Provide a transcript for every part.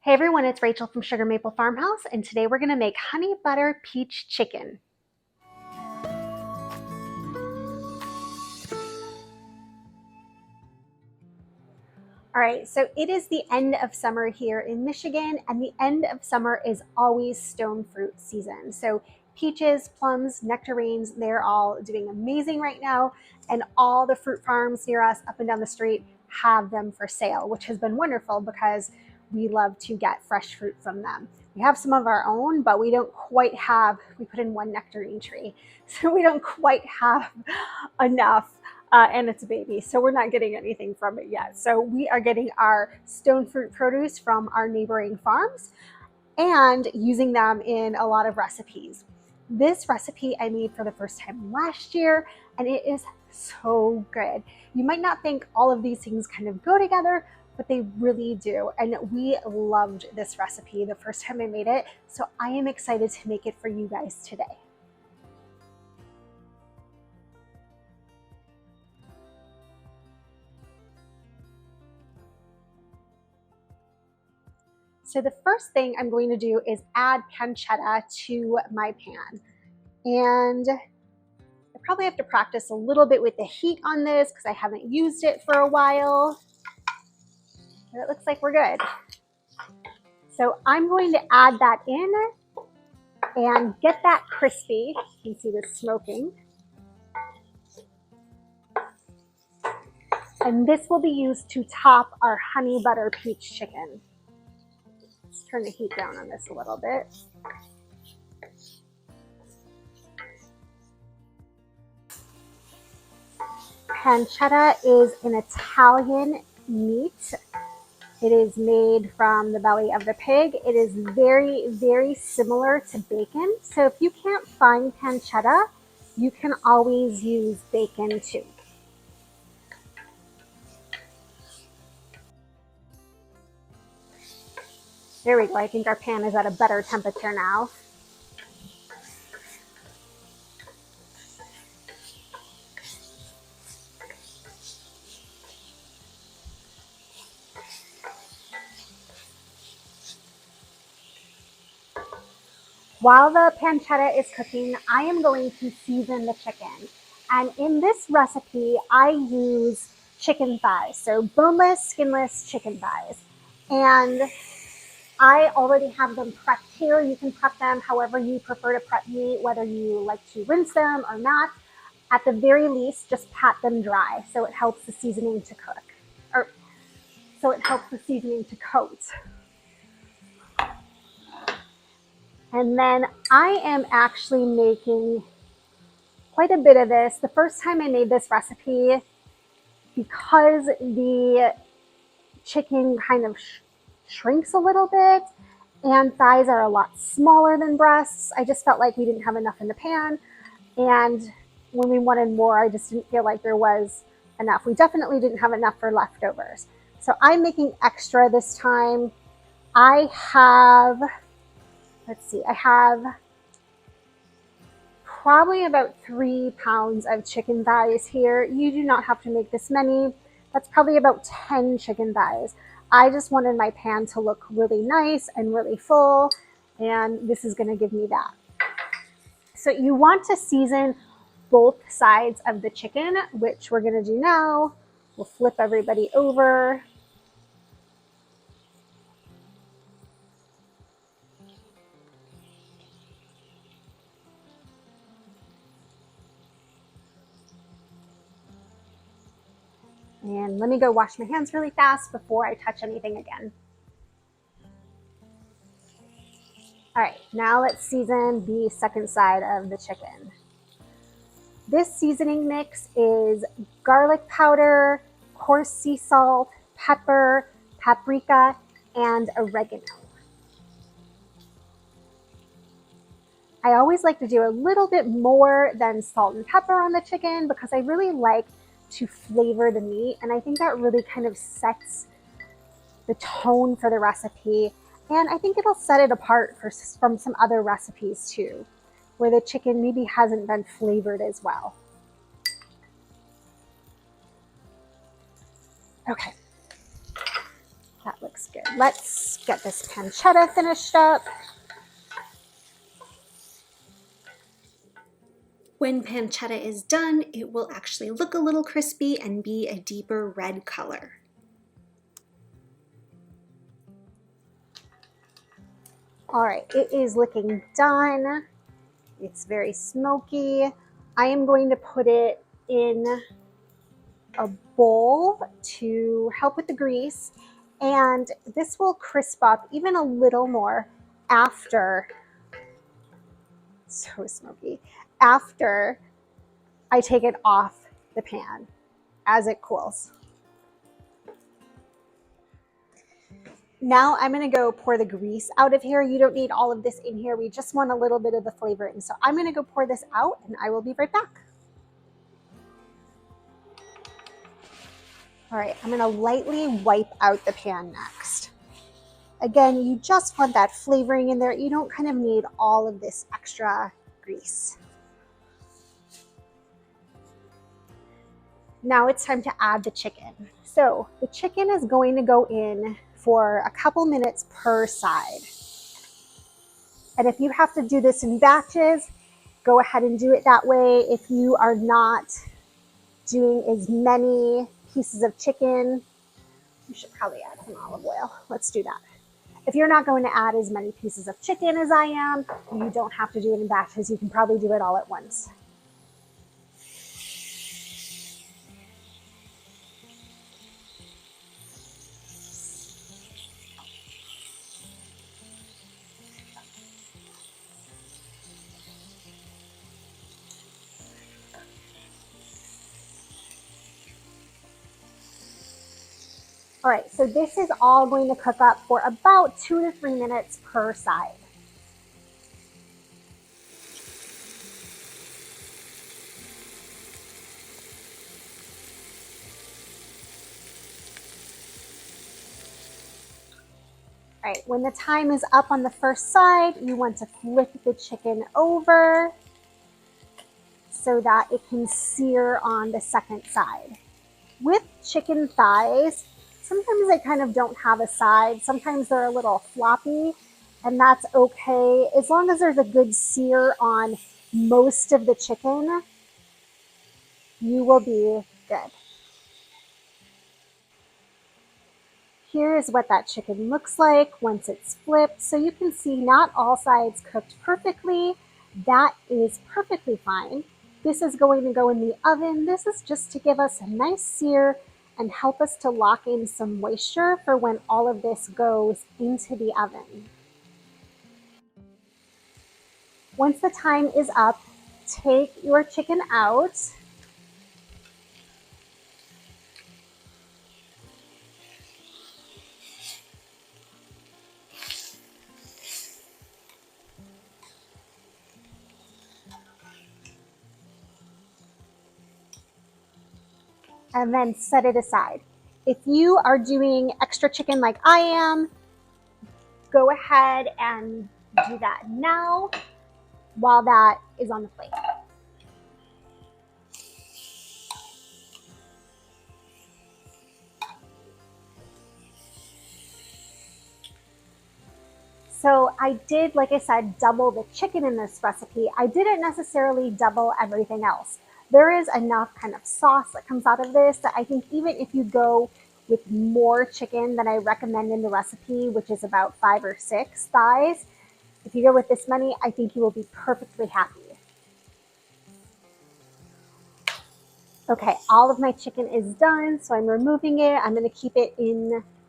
Hey everyone, it's Rachel from Sugar Maple Farmhouse, and today we're going to make honey butter peach chicken. All right, so it is the end of summer here in Michigan, and the end of summer is always stone fruit season. So peaches, plums, nectarines, they're all doing amazing right now, and all the fruit farms near us up and down the street have them for sale, which has been wonderful because we love to get fresh fruit from them. We have some of our own, but we don't quite have, we put in one nectarine tree, so we don't quite have enough. And it's a baby, so we're not getting anything from it yet. So we are getting our stone fruit produce from our neighboring farms and using them in a lot of recipes. This recipe I made for the first time last year, and it is so good. You might not think all of these things kind of go together, but they really do. And we loved this recipe the first time I made it, so I am excited to make it for you guys today. So the first thing I'm going to do is add pancetta to my pan. And I probably have to practice a little bit with the heat on this because I haven't used it for a while. But it looks like we're good. So I'm going to add that in and get that crispy. You can see this smoking. And this will be used to top our honey butter peach chicken. Let's turn the heat down on this a little bit. Pancetta is an Italian meat. It is made from the belly of the pig. It is very, very similar to bacon. So if you can't find pancetta, you can always use bacon too. There we go. I think our pan is at a better temperature now. While the pancetta is cooking, I am going to season the chicken. And in this recipe, I use chicken thighs, so boneless, skinless chicken thighs. And I already have them prepped here. You can prep them however you prefer to prep meat, whether you like to rinse them or not. At the very least, just pat them dry so it helps the seasoning to cook, or so it helps the seasoning to coat. And then I am actually making quite a bit of this. The first time I made this recipe, because the chicken kind of shrinks a little bit and thighs are a lot smaller than breasts, I just felt like we didn't have enough in the pan. And when we wanted more, I just didn't feel like there was enough. We definitely didn't have enough for leftovers. So I'm making extra this time. I have, let's see, I have probably about 3 pounds of chicken thighs here. You do not have to make this many. That's probably about 10 chicken thighs. I just wanted my pan to look really nice and really full, and this is gonna give me that. So you want to season both sides of the chicken, which we're gonna do now. We'll flip everybody over. And let me go wash my hands really fast before I touch anything again. All right, now let's season the second side of the chicken. This seasoning mix is garlic powder, coarse sea salt, pepper, paprika, and oregano. I always like to do a little bit more than salt and pepper on the chicken because I really like to flavor the meat, and I think that really kind of sets the tone for the recipe, and I think it'll set it apart from some other recipes too, where the chicken maybe hasn't been flavored as well. Okay, that looks looks good. Let's get this pancetta finished up. When pancetta is done, it will actually look a little crispy and be a deeper red color. All right, it is looking done. It's very smoky. I am going to put it in a bowl to help with the grease, and this will crisp up even a little more after, so smoky, after I take it off the pan as it cools. Now I'm going to go pour the grease out of here. You don't need all of this in here. We just want a little bit of the flavor in. So I'm going to go pour this out and I will be right back. All right, I'm going to lightly wipe out the pan next. Again, you just want that flavoring in there. You don't kind of need all of this extra grease. Now it's time to add the chicken. So the chicken is going to go in for a couple minutes per side. And if you have to do this in batches, go ahead and do it that way. If you are not doing as many pieces of chicken, you should probably add some olive oil. Let's do that. If you're not going to add as many pieces of chicken as I am, you don't have to do it in batches. You can probably do it all at once. All right, so this is all going to cook up for about 2 to 3 minutes per side. All right, when the time is up on the first side, you want to flip the chicken over so that it can sear on the second side. With chicken thighs, sometimes they kind of don't have a side. Sometimes they're a little floppy, and that's okay. As long as there's a good sear on most of the chicken, you will be good. Here is what that chicken looks like once it's flipped. So you can see not all sides cooked perfectly. That is perfectly fine. This is going to go in the oven. This is just to give us a nice sear and help us to lock in some moisture for when all of this goes into the oven. Once the time is up, take your chicken out. And then set it aside. If you are doing extra chicken like I am, go ahead and do that now while that is on the plate. So I did, like I said, double the chicken in this recipe. I didn't necessarily double everything else. There is enough kind of sauce that comes out of this that I think even if you go with more chicken than I recommend in the recipe, which is about 5 or 6 thighs, if you go with this many, I think you will be perfectly happy. Okay, all of my chicken is done, so I'm removing it. I'm going to keep it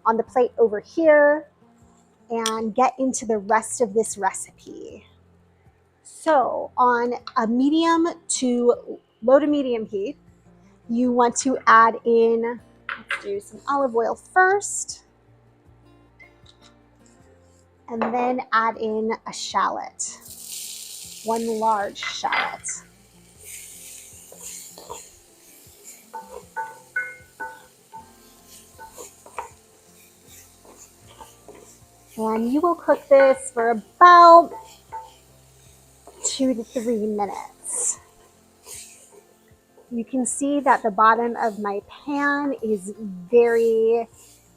on the plate over here and get into the rest of this recipe. So on a medium to low to medium heat, you want to add in, let's do some olive oil first, and then add in a shallot, 1 large shallot. And you will cook this for about 2 to 3 minutes. You can see that the bottom of my pan is very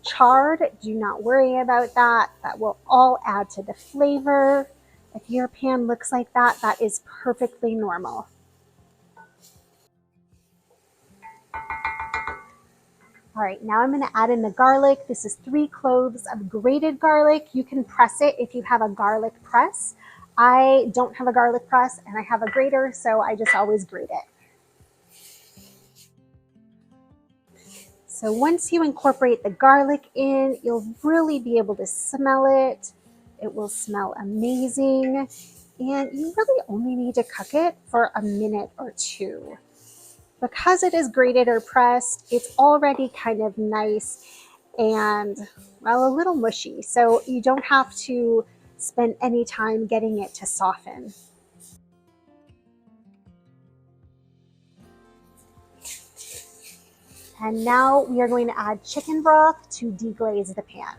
charred, do not worry about that. That will all add to the flavor. If your pan looks like that, that is perfectly normal. All right, now I'm gonna add in the garlic. This is 3 cloves of grated garlic. You can press it if you have a garlic press. I don't have a garlic press and I have a grater, so I just always grate it. So once you incorporate the garlic in, you'll really be able to smell it. It will smell amazing. And you really only need to cook it for a minute or 2. Because it is grated or pressed, it's already kind of nice and, well, a little mushy. So you don't have to spend any time getting it to soften. And now we are going to add chicken broth to deglaze the pan.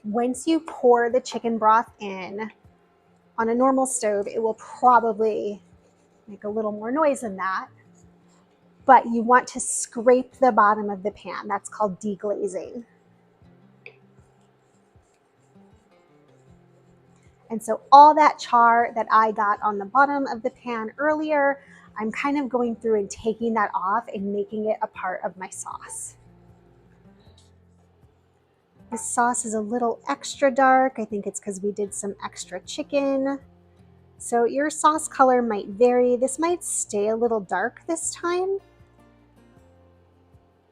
Once you pour the chicken broth in, on a normal stove, it will probably make a little more noise than that. But you want to scrape the bottom of the pan. That's called deglazing. And so all that char that I got on the bottom of the pan earlier, I'm kind of going through and taking that off and making it a part of my sauce. This sauce is a little extra dark. I think it's because we did some extra chicken. So your sauce color might vary. This might stay a little dark this time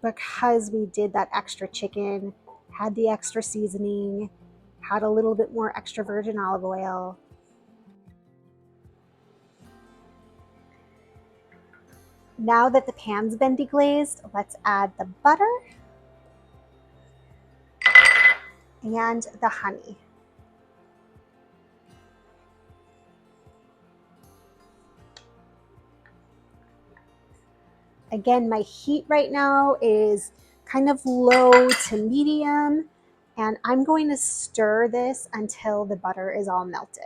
because we did that extra chicken, had the extra seasoning, had a little bit more extra virgin olive oil. Now that the pan's been deglazed, let's add the butter and the honey. Again, my heat right now is kind of low to medium, and I'm going to stir this until the butter is all melted.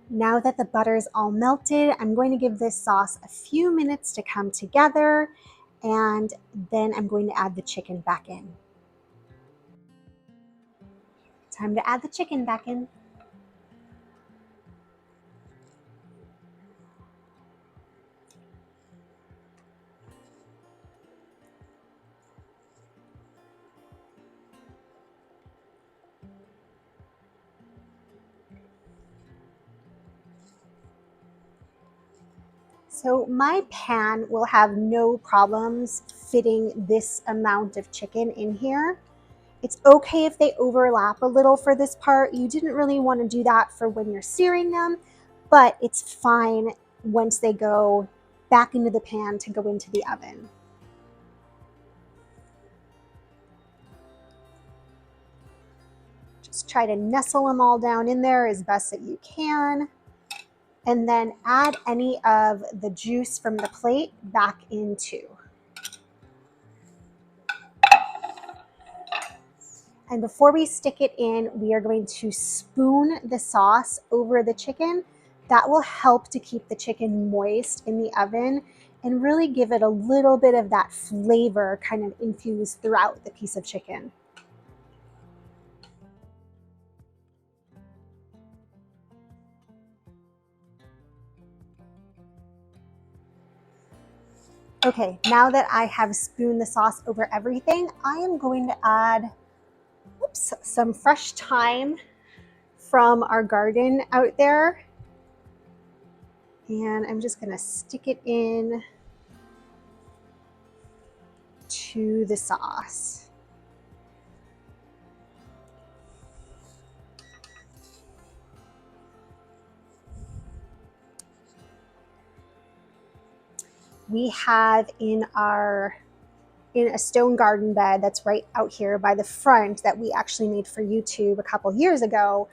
Now that the butter is all melted, I'm going to give this sauce a few minutes to come together, and then I'm going to add the chicken back in. Time to add the chicken back in. So my pan will have no problems fitting this amount of chicken in here. It's okay if they overlap a little for this part. You didn't really want to do that for when you're searing them, but it's fine once they go back into the pan to go into the oven. Just try to nestle them all down in there as best that you can. And then add any of the juice from the plate back into. And before we stick it in, we are going to spoon the sauce over the chicken. That will help to keep the chicken moist in the oven and really give it a little bit of that flavor kind of infused throughout the piece of chicken. Okay, now that I have spooned the sauce over everything, I am going to add some fresh thyme from our garden out there. And I'm just gonna stick it in to the sauce. We have in our in a stone garden bed that's right out here by the front that we actually made for YouTube a couple years ago.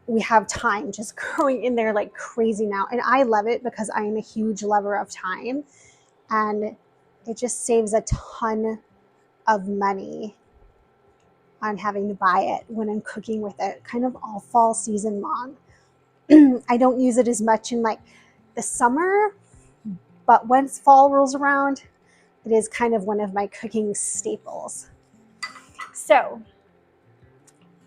We have thyme just growing in there like crazy now. And I love it because I am a huge lover of thyme. And it just saves a ton of money on having to buy it when I'm cooking with it, kind of all fall season long. I don't use it as much in like the summer, but once fall rolls around, it is kind of one of my cooking staples. So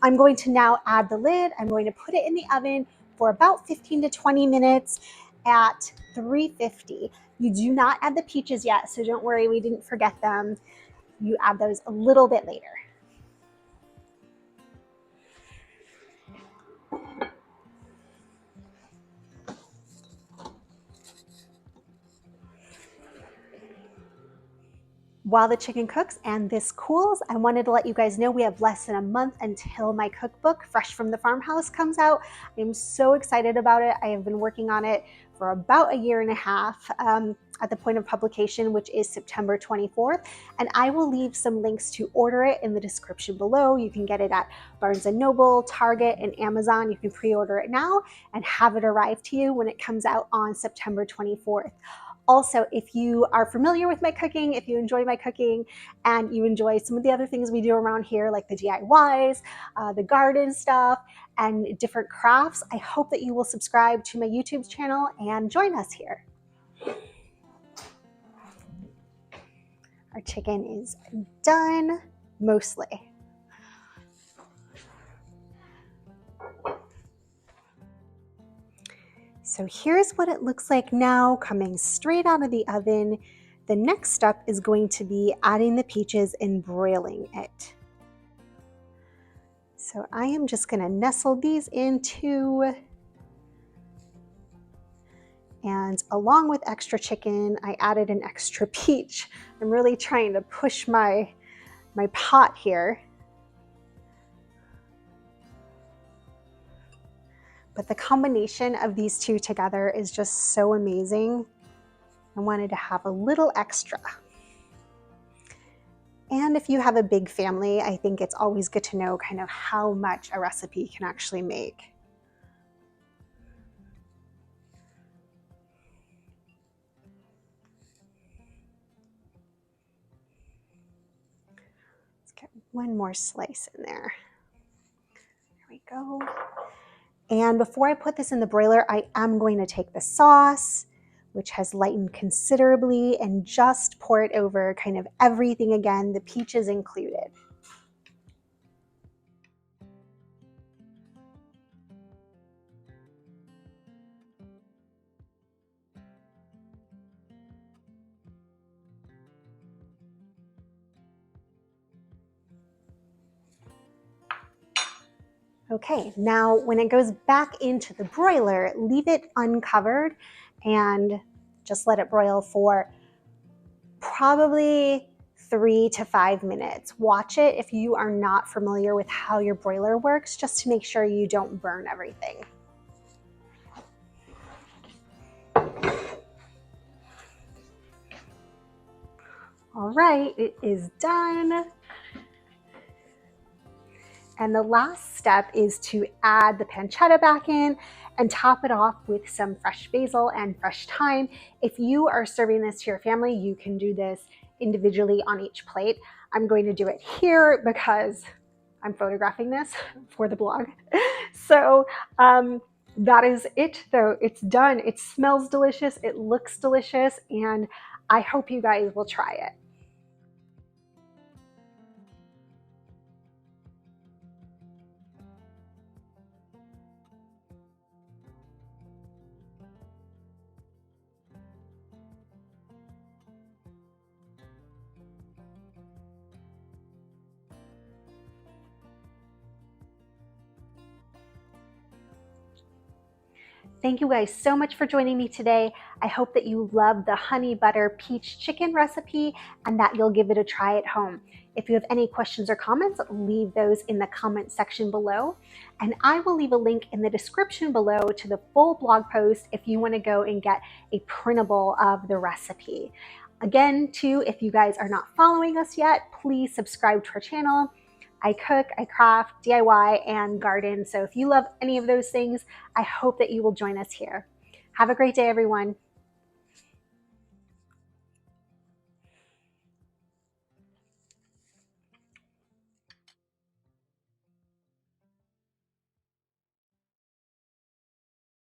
I'm going to now add the lid. I'm going to put it in the oven for about 15 to 20 minutes at 350. You do not add the peaches yet, so don't worry, we didn't forget them. You add those a little bit later. While the chicken cooks and this cools, I wanted to let you guys know we have less than a month until my cookbook, Fresh from the Farmhouse, comes out. I am so excited about it. I have been working on it for about a year and a half at the point of publication, which is September 24th. And I will leave some links to order it in the description below. You can get it at Barnes & Noble, Target, and Amazon. You can pre-order it now and have it arrive to you when it comes out on September 24th. Also, if you are familiar with my cooking, if you enjoy my cooking and you enjoy some of the other things we do around here, like the DIYs, the garden stuff, and different crafts, I hope that you will subscribe to my YouTube channel and join us here. Our chicken is done, mostly. So here's what it looks like now, coming straight out of the oven. The next step is going to be adding the peaches and broiling it. So I am just going to nestle these into, and along with extra chicken, I added an extra peach. I'm really trying to push my pot here. But the combination of these two together is just so amazing. I wanted to have a little extra. And if you have a big family, I think it's always good to know kind of how much a recipe can actually make. Let's get one more slice in there. There we go. And before I put this in the broiler, I am going to take the sauce, which has lightened considerably, and just pour it over kind of everything again, the peaches included. Okay, now when it goes back into the broiler, leave it uncovered and just let it broil for probably 3 to 5 minutes. Watch it if you are not familiar with how your broiler works, just to make sure you don't burn everything. All right, it is done. And the last step is to add the pancetta back in and top it off with some fresh basil and fresh thyme. If you are serving this to your family, you can do this individually on each plate. I'm going to do it here because I'm photographing this for the blog. So that is it though. It's done. It smells delicious. It looks delicious. And I hope you guys will try it. Thank you guys so much for joining me today. I hope that you love the honey butter peach chicken recipe and that you'll give it a try at home. If you have any questions or comments, leave those in the comment section below. And I will leave a link in the description below to the full blog post if you want to go and get a printable of the recipe. Again, too, if you guys are not following us yet, please subscribe to our channel. I cook, I craft, DIY, and garden. So if you love any of those things, I hope that you will join us here. Have a great day, everyone.